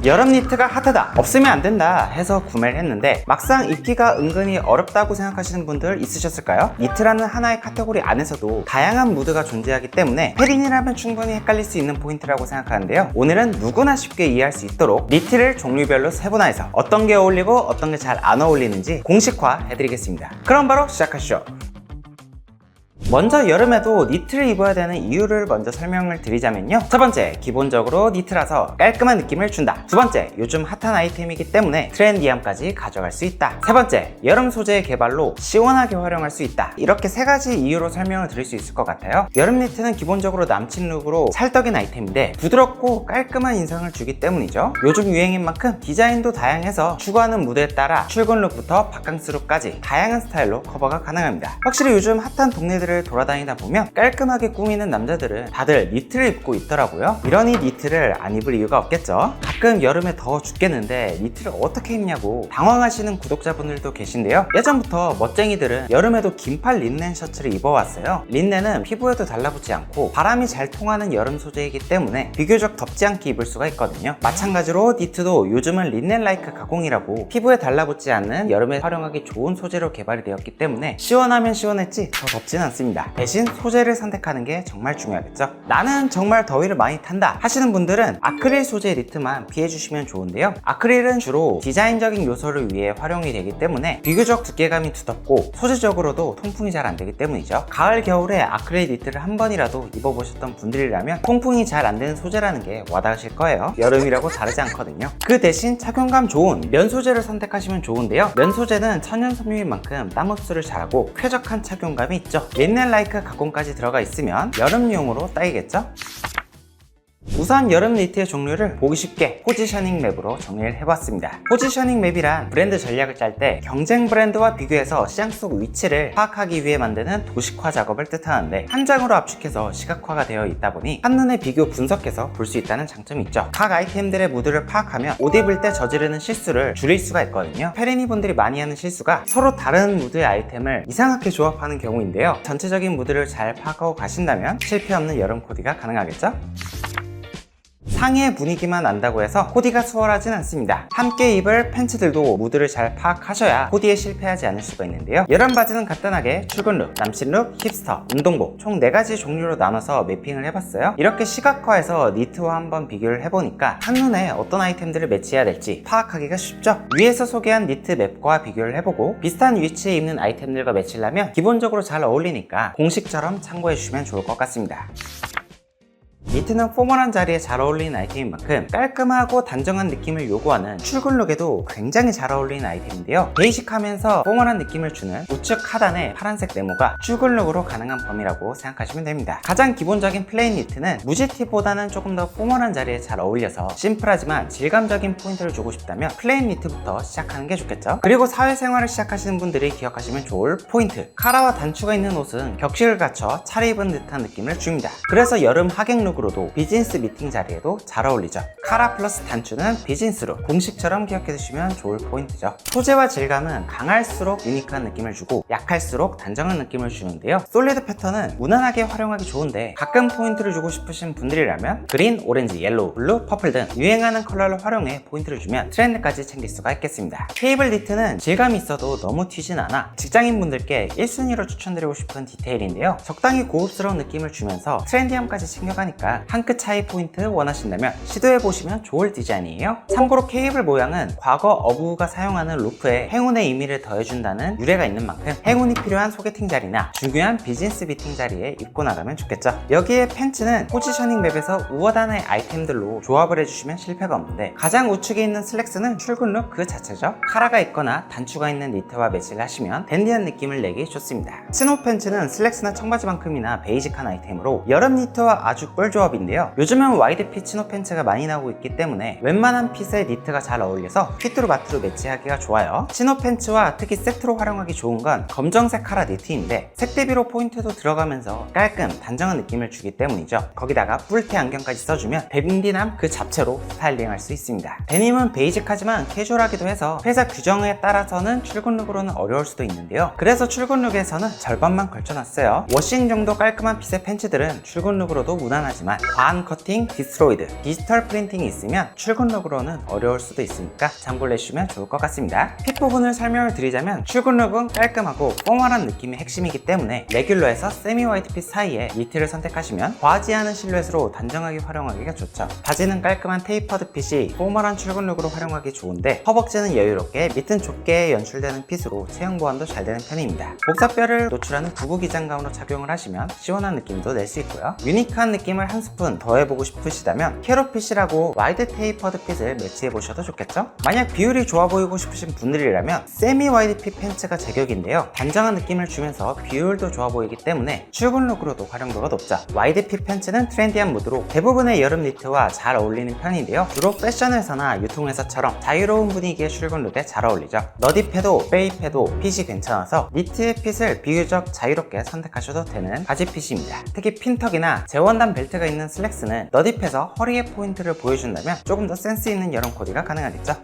여름 니트가 핫하다, 없으면 안 된다 해서 구매를 했는데 막상 입기가 은근히 어렵다고 생각하시는 분들 있으셨을까요? 니트라는 하나의 카테고리 안에서도 다양한 무드가 존재하기 때문에 패딩이라면 충분히 헷갈릴 수 있는 포인트라고 생각하는데요. 오늘은 누구나 쉽게 이해할 수 있도록 니트를 종류별로 세분화해서 어떤 게 어울리고 어떤 게 잘 안 어울리는지 공식화 해드리겠습니다. 그럼 바로 시작하시죠. 먼저 여름에도 니트를 입어야 되는 이유를 먼저 설명을 드리자면요. 첫 번째, 기본적으로 니트라서 깔끔한 느낌을 준다. 두 번째, 요즘 핫한 아이템이기 때문에 트렌디함까지 가져갈 수 있다. 세 번째, 여름 소재의 개발로 시원하게 활용할 수 있다. 이렇게 세 가지 이유로 설명을 드릴 수 있을 것 같아요. 여름 니트는 기본적으로 남친 룩으로 찰떡인 아이템인데 부드럽고 깔끔한 인상을 주기 때문이죠. 요즘 유행인 만큼 디자인도 다양해서 추구하는 무대에 따라 출근 룩부터 바캉스 룩까지 다양한 스타일로 커버가 가능합니다. 확실히 요즘 핫한 동네들을 돌아다니다 보면 깔끔하게 꾸미는 남자들은 다들 니트를 입고 있더라고요. 이러니 니트를 안 입을 이유가 없겠죠. 가끔 여름에 더워 죽겠는데 니트를 어떻게 입냐고 당황하시는 구독자분들도 계신데요. 예전부터 멋쟁이들은 여름에도 긴팔 린넨 셔츠를 입어왔어요. 린넨은 피부에도 달라붙지 않고 바람이 잘 통하는 여름 소재이기 때문에 비교적 덥지 않게 입을 수가 있거든요. 마찬가지로 니트도 요즘은 린넨 라이크 가공이라고 피부에 달라붙지 않는 여름에 활용하기 좋은 소재로 개발이 되었기 때문에 시원하면 시원했지 더 덥진 않습니다. 대신 소재를 선택하는 게 정말 중요하겠죠. 나는 정말 더위를 많이 탄다 하시는 분들은 아크릴 소재 니트만 피해주시면 좋은데요. 아크릴은 주로 디자인적인 요소를 위해 활용이 되기 때문에 비교적 두께감이 두텁고 소재적으로도 통풍이 잘 안 되기 때문이죠. 가을 겨울에 아크릴 니트를 한 번이라도 입어보셨던 분들이라면 통풍이 잘 안 되는 소재라는 게 와닿으실 거예요. 여름이라고 다르지 않거든요. 그 대신 착용감 좋은 면 소재를 선택하시면 좋은데요. 면 소재는 천연 섬유인 만큼 땀 흡수를 잘하고 쾌적한 착용감이 있죠. 린넨 라이크 가공까지 들어가 있으면 여름용으로 딱이겠죠? 우선 여름 니트의 종류를 보기 쉽게 포지셔닝 맵으로 정리를 해봤습니다. 포지셔닝 맵이란 브랜드 전략을 짤 때 경쟁 브랜드와 비교해서 시장 속 위치를 파악하기 위해 만드는 도식화 작업을 뜻하는데 한 장으로 압축해서 시각화가 되어 있다 보니 한눈에 비교 분석해서 볼 수 있다는 장점이 있죠. 각 아이템들의 무드를 파악하면 옷 입을 때 저지르는 실수를 줄일 수가 있거든요. 페리니 분들이 많이 하는 실수가 서로 다른 무드의 아이템을 이상하게 조합하는 경우인데요. 전체적인 무드를 잘 파악하고 가신다면 실패 없는 여름 코디가 가능하겠죠? 상의의 분위기만 안다고 해서 코디가 수월하진 않습니다. 함께 입을 팬츠들도 무드를 잘 파악하셔야 코디에 실패하지 않을 수가 있는데요. 여름 바지는 간단하게 출근 룩, 남친 룩, 힙스터, 운동복 총 4가지 종류로 나눠서 매핑을 해봤어요. 이렇게 시각화해서 니트와 한번 비교를 해보니까 한눈에 어떤 아이템들을 매치해야 될지 파악하기가 쉽죠. 위에서 소개한 니트 맵과 비교를 해보고 비슷한 위치에 입는 아이템들과 매치려면 기본적으로 잘 어울리니까 공식처럼 참고해주시면 좋을 것 같습니다. 니트는 포멀한 자리에 잘 어울리는 아이템인 만큼 깔끔하고 단정한 느낌을 요구하는 출근 룩에도 굉장히 잘 어울리는 아이템인데요. 베이직하면서 포멀한 느낌을 주는 우측 하단의 파란색 네모가 출근 룩으로 가능한 범위라고 생각하시면 됩니다. 가장 기본적인 플레인 니트는 무지티보다는 조금 더 포멀한 자리에 잘 어울려서 심플하지만 질감적인 포인트를 주고 싶다면 플레인 니트부터 시작하는 게 좋겠죠. 그리고 사회생활을 시작하시는 분들이 기억하시면 좋을 포인트, 카라와 단추가 있는 옷은 격식을 갖춰 차려입은 듯한 느낌을 줍니다. 그래서 여름 하객 룩 으로도 비즈니스 미팅 자리에도 잘 어울리죠. 카라 플러스 단추는 비즈니스룩, 공식처럼 기억해 두시면 좋을 포인트죠. 소재와 질감은 강할수록 유니크한 느낌을 주고 약할수록 단정한 느낌을 주는데요. 솔리드 패턴은 무난하게 활용하기 좋은데 가끔 포인트를 주고 싶으신 분들이라면 그린, 오렌지, 옐로우, 블루, 퍼플 등 유행하는 컬러를 활용해 포인트를 주면 트렌드까지 챙길 수가 있겠습니다. 케이블 니트는 질감이 있어도 너무 튀진 않아 직장인분들께 1순위로 추천드리고 싶은 디테일인데요. 적당히 고급스러운 느낌을 주면서 트렌디함까지 챙겨가니까 한 끗 차이 포인트 원하신다면 시도해보시면 좋을 디자인이에요. 참고로 케이블 모양은 과거 어부가 사용하는 루프에 행운의 의미를 더해준다는 유래가 있는 만큼 행운이 필요한 소개팅 자리나 중요한 비즈니스 미팅 자리에 입고 나가면 좋겠죠. 여기에 팬츠는 포지셔닝 맵에서 우월한의 아이템들로 조합을 해주시면 실패가 없는데 가장 우측에 있는 슬랙스는 출근 룩 그 자체죠. 카라가 있거나 단추가 있는 니트와 매치를 하시면 댄디한 느낌을 내기 좋습니다. 스노우 팬츠는 슬랙스나 청바지만큼이나 베이직한 아이템으로 여름 니트와 아주 꿀조합인데요. 요즘은 와이드핏 치노 팬츠가 많이 나오고 있기 때문에 웬만한 핏의 니트가 잘 어울려서 핏으로 마트로 매치하기가 좋아요. 치노 팬츠와 특히 세트로 활용하기 좋은 건 검정색 카라 니트인데 색 대비로 포인트도 들어가면서 깔끔 단정한 느낌을 주기 때문이죠. 거기다가 뿔테 안경까지 써주면 댄디남 그 자체로 스타일링할 수 있습니다. 데님은 베이직하지만 캐주얼하기도 해서 회사 규정에 따라서는 출근 룩으로는 어려울 수도 있는데요. 그래서 출근 룩에서는 절반만 걸쳐놨어요. 워싱 정도 깔끔한 핏의 팬츠들은 출근 룩으로도 무난하지만 하지만 과한 커팅, 디스트로이드, 디지털 프린팅이 있으면 출근룩으로는 어려울 수도 있으니까 참고를 해주시면 좋을 것 같습니다. 핏 부분을 설명을 드리자면 출근룩은 깔끔하고 포멀한 느낌이 핵심이기 때문에 레귤러에서 세미 화이트 핏 사이에 니트를 선택하시면 과하지 않은 실루엣으로 단정하게 활용하기가 좋죠. 바지는 깔끔한 테이퍼드 핏이 포멀한 출근룩으로 활용하기 좋은데 허벅지는 여유롭게 밑은 좁게 연출되는 핏으로 체형 보완도 잘 되는 편입니다. 복사뼈를 노출하는 부부 기장감으로 착용을 하시면 시원한 느낌도 낼 수 있고요. 유니크한 느낌을 한 스푼 더해보고 싶으시다면 캐럿 핏이라고 와이드 테이퍼드 핏을 매치해 보셔도 좋겠죠? 만약 비율이 좋아 보이고 싶으신 분들이라면 세미 와이드 핏 팬츠가 제격인데요. 단정한 느낌을 주면서 비율도 좋아 보이기 때문에 출근룩으로도 활용도가 높죠. 와이드 핏 팬츠는 트렌디한 무드로 대부분의 여름 니트와 잘 어울리는 편인데요. 주로 패션회사나 유통회사처럼 자유로운 분위기의 출근룩에 잘 어울리죠. 너딥해도 페이패도 핏이 괜찮아서 니트의 핏을 비교적 자유롭게 선택하셔도 되는 바지 핏입니다. 특히 핀턱이나 재원단 벨트가 있는 슬랙스는 너딥해서 허리에 포인트를 보여준다면 조금 더 센스 있는 여름 코디가 가능하겠죠.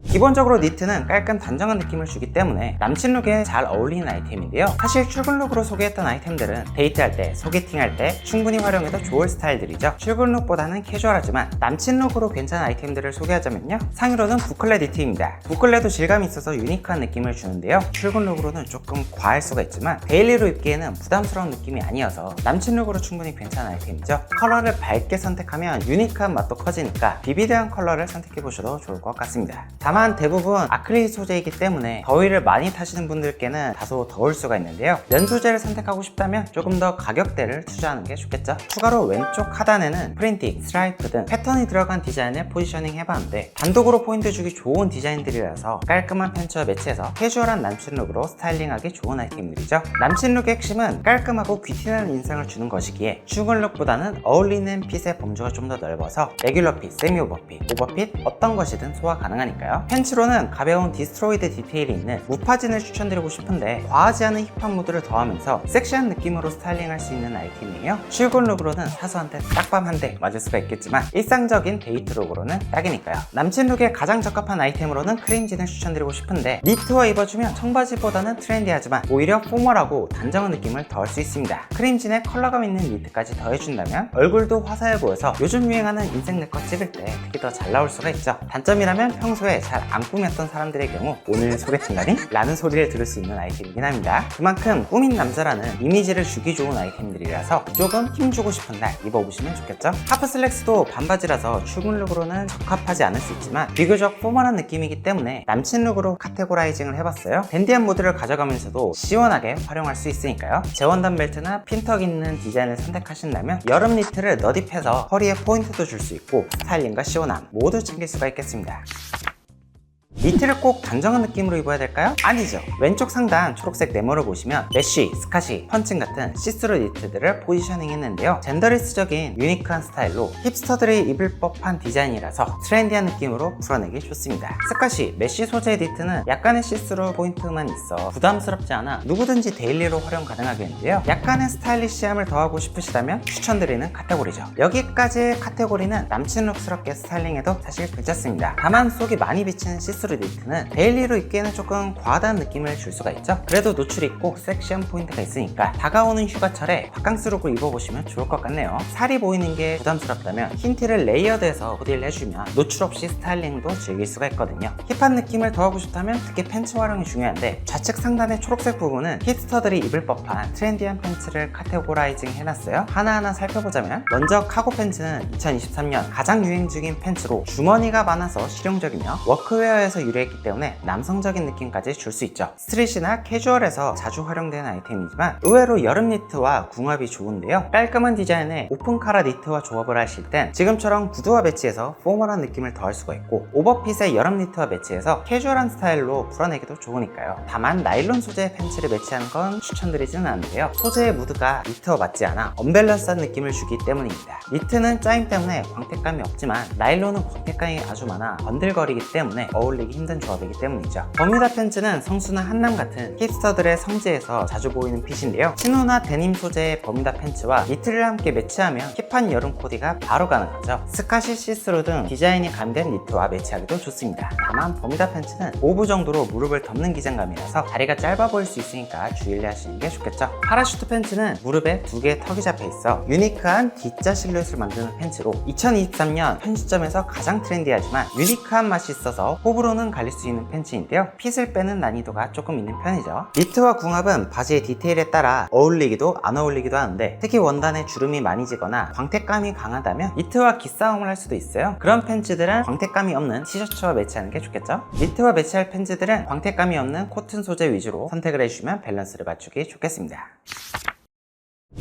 기본적으로 니트는 깔끔 단정한 느낌을 주기 때문에 남친 룩에 잘 어울리는 아이템인데요. 사실 출근 룩으로 소개했던 아이템들은 데이트할 때, 소개팅할 때 충분히 활용해도 좋을 스타일들이죠. 출근 룩보다는 캐주얼하지만 남친 룩으로 괜찮은 아이템들을 소개하자면요. 상위로는 부클레 니트입니다. 부클레도 질감이 있어서 유니크한 느낌을 주는데요. 출근 룩으로는 조금 과할 수가 있지만 데일리로 입기에는 부담스러운 느낌이 아니어서 남친 룩으로 충분히 괜찮은 아이템이죠. 컬러를 밝게 선택하면 유니크한 맛도 커지니까 비비드한 컬러를 선택해보셔도 좋을 것 같습니다. 다만 대부분 아크릴 소재이기 때문에 더위를 많이 타시는 분들께는 다소 더울 수가 있는데요. 면 소재를 선택하고 싶다면 조금 더 가격대를 투자하는 게 좋겠죠. 추가로 왼쪽 하단에는 프린팅, 스트라이프 등 패턴이 들어간 디자인을 포지셔닝 해봤는데 단독으로 포인트 주기 좋은 디자인들이라서 깔끔한 팬츠와 매치해서 캐주얼한 남친 룩으로 스타일링하기 좋은 아이템들이죠. 남친 룩의 핵심은 깔끔하고 귀티나는 인상을 주는 것이기에 출근 룩보다는 어울리는 핏의 범주가 좀 더 넓어서 레귤러 핏, 세미 오버핏, 오버핏 어떤 것이든 소화 가능하니까요. 팬츠로는 가벼운 디스트로이드 디테일이 있는 무파진을 추천드리고 싶은데 과하지 않은 힙한 무드를 더하면서 섹시한 느낌으로 스타일링할 수 있는 아이템이에요. 출근 룩으로는 사소한데 딱밤 한 대 맞을 수가 있겠지만 일상적인 데이트 룩으로는 딱이니까요. 남친 룩에 가장 적합한 아이템으로는 크림진을 추천드리고 싶은데 니트와 입어주면 청바지보다는 트렌디하지만 오히려 포멀하고 단정한 느낌을 더할 수 있습니다. 크림진에 컬러감 있는 니트까지 더해준다면 얼굴도 화사해 보여서 요즘 유행하는 인생 네컷 찍을 때 특히 더 잘 나올 수가 있죠. 단점이라면 평소에 잘 안 꾸몄던 사람들의 경우 오늘 소개팅 가니? 라는 소리를 들을 수 있는 아이템이긴 합니다. 그만큼 꾸민 남자라는 이미지를 주기 좋은 아이템들이라서 조금 힘주고 싶은 날 입어보시면 좋겠죠? 하프 슬랙스도 반바지라서 출근 룩으로는 적합하지 않을 수 있지만 비교적 포멀한 느낌이기 때문에 남친 룩으로 카테고라이징을 해봤어요. 댄디한 무드를 가져가면서도 시원하게 활용할 수 있으니까요. 재원단 벨트나 핀턱 있는 디자인을 선택하신다면 여름 니트를 너딥해서 허리에 포인트도 줄 수 있고 스타일링과 시원함 모두 챙길 수가 있겠습니다. 니트를 꼭 단정한 느낌으로 입어야 될까요? 아니죠. 왼쪽 상단 초록색 네모를 보시면 메쉬, 스카시, 펀칭 같은 시스루 니트들을 포지셔닝 했는데요. 젠더리스적인 유니크한 스타일로 힙스터들이 입을 법한 디자인이라서 트렌디한 느낌으로 풀어내기 좋습니다. 스카시, 메쉬 소재의 니트는 약간의 시스루 포인트만 있어 부담스럽지 않아 누구든지 데일리로 활용 가능하겠는데요. 약간의 스타일리시함을 더하고 싶으시다면 추천드리는 카테고리죠. 여기까지의 카테고리는 남친룩스럽게 스타일링해도 사실 괜찮습니다. 다만 속이 많이 비치는 시스루 니트는 데일리로 입기에는 조금 과다한 느낌을 줄 수가 있죠. 그래도 노출이 있고 섹시한 포인트가 있으니까 다가오는 휴가철에 바캉스 룩을 입어보시면 좋을 것 같네요. 살이 보이는 게 부담스럽다면 흰 티를 레이어드해서 코디를 해주면 노출 없이 스타일링도 즐길 수가 있거든요. 힙한 느낌을 더하고 싶다면 특히 팬츠 활용이 중요한데 좌측 상단의 초록색 부분은 힙스터들이 입을 법한 트렌디한 팬츠를 카테고라이징 해놨어요. 하나하나 살펴보자면 먼저 카고 팬츠는 2023년 가장 유행 중인 팬츠로 주머니가 많아서 실용적이며 워크웨어에서 유래했기 때문에 남성적인 느낌까지 줄 수 있죠. 스트릿이나 캐주얼에서 자주 활용되는 아이템이지만 의외로 여름 니트와 궁합이 좋은데요. 깔끔한 디자인의 오픈 카라 니트와 조합을 하실 땐 지금처럼 구두와 매치해서 포멀한 느낌을 더할 수가 있고 오버핏의 여름 니트와 매치해서 캐주얼한 스타일로 풀어내기도 좋으니까요. 다만 나일론 소재의 팬츠를 매치하는 건 추천드리지는 않는데요. 소재의 무드가 니트와 맞지 않아 언밸런스한 느낌을 주기 때문입니다. 니트는 짜임 때문에 광택감이 없지만 나일론은 광택감이 아주 많아 번들거리기 때문에 어울리기 고르기 힘든 조합이기 때문이죠. 버뮤다 팬츠는 성수나 한남 같은 힙스터들의 성지에서 자주 보이는 핏인데요. 치노나 데님 소재의 버뮤다 팬츠와 니트를 함께 매치하면 힙한 여름 코디가 바로 가능하죠. 스카시 시스루 등 디자인이 가미된 니트와 매치하기도 좋습니다. 다만 버뮤다 팬츠는 5부 정도로 무릎을 덮는 기장감이라서 다리가 짧아 보일 수 있으니까 주의를 하시는 게 좋겠죠. 파라슈트 팬츠는 무릎에 2개의 턱이 잡혀 있어 유니크한 D자 실루엣을 만드는 팬츠로 2023년 현 시점에서 가장 트렌디하지만 유니크한 맛이 있어서 호불호는 갈릴 수 있는 팬츠인데요. 핏을 빼는 난이도가 조금 있는 편이죠. 니트와 궁합은 바지의 디테일에 따라 어울리기도 안 어울리기도 하는데 특히 원단에 주름이 많이 지거나 광택감이 강하다면 니트와 기싸움을 할 수도 있어요. 그런 팬츠들은 광택감이 없는 티셔츠와 매치하는 게 좋겠죠. 니트와 매치할 팬츠들은 광택감이 없는 코튼 소재 위주로 선택을 해주시면 밸런스를 맞추기 좋겠습니다.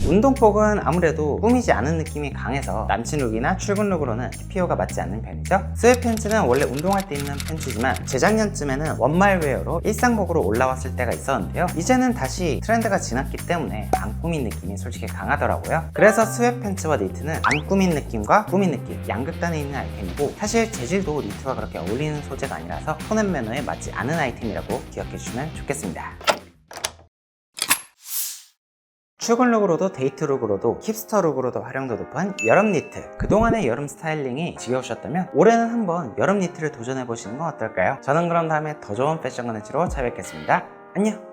운동복은 아무래도 꾸미지 않은 느낌이 강해서 남친 룩이나 출근 룩으로는 TPO가 맞지 않는 편이죠. 스웨트 팬츠는 원래 운동할 때 입는 팬츠지만 재작년쯤에는 원말웨어로 일상복으로 올라왔을 때가 있었는데요. 이제는 다시 트렌드가 지났기 때문에 안 꾸민 느낌이 솔직히 강하더라고요. 그래서 스웨트 팬츠와 니트는 안 꾸민 느낌과 꾸민 느낌 양극단에 있는 아이템이고 사실 재질도 니트와 그렇게 어울리는 소재가 아니라서 톤 앤 매너에 맞지 않은 아이템이라고 기억해 주시면 좋겠습니다. 출근 룩으로도 데이트 룩으로도 힙스터 룩으로도 활용도 높은 여름 니트. 그동안의 여름 스타일링이 지겨우셨다면 올해는 한번 여름 니트를 도전해보시는 건 어떨까요? 저는 그럼 다음에 더 좋은 패션 컨텐츠로 찾아뵙겠습니다. 안녕!